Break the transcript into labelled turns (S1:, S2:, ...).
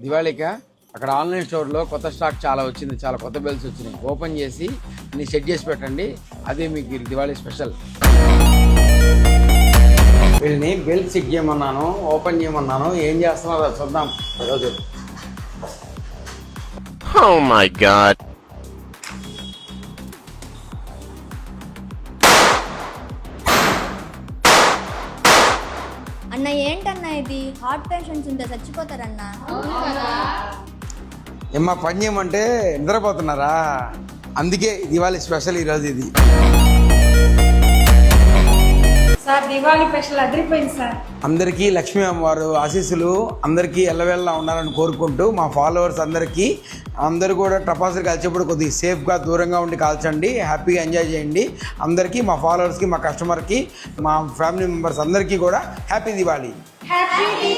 S1: దివాళీకా అక్కడ ఆన్లైన్ స్టోర్లో కొత్త స్టాక్ చాలా వచ్చింది, చాలా కొత్త బెల్స్ వచ్చినాయి. ఓపెన్ చేసి అన్ని సెట్ చేసి పెట్టండి, అదే మీకు దివాళీ స్పెషల్. వీళ్ళని బెల్ట్ చెక్ చేయమన్నాను, ఓపెన్ చేయమన్నాను, ఏం చేస్తున్నారో చూద్దాం ఈరోజు.
S2: Oh my god.
S3: అన్న ఏంటన్నా ఇది? హార్ట్ పేషెంట్స్ ఉంటే చచ్చిపోతారన్నా.
S1: ఏమ్మా పని చేయమంటే నిద్రపోతున్నారా? అందుకే దివాళీ స్పెషల్ ఈరోజు ఇది.
S4: సార్ దివాళీ స్పెషల్ అదిరిపోయింది సార్.
S1: అందరికీ లక్ష్మీ అమ్మవారు ఆశీస్సులు అందరికీ ఎల్లవేళలా ఉండాలని కోరుకుంటూ మా ఫాలోవర్స్ అందరికీ అందరూ కూడా టపాసులు కాల్చేప్పుడు కొద్దిగా సేఫ్గా దూరంగా ఉండి కాల్చండి, హ్యాపీగా ఎంజాయ్ చేయండి. అందరికీ మా ఫాలోవర్స్కి, మా కస్టమర్కి, మా ఫ్యామిలీ మెంబర్స్ అందరికీ కూడా హ్యాపీ దివాళీ.
S4: హ్యాపీ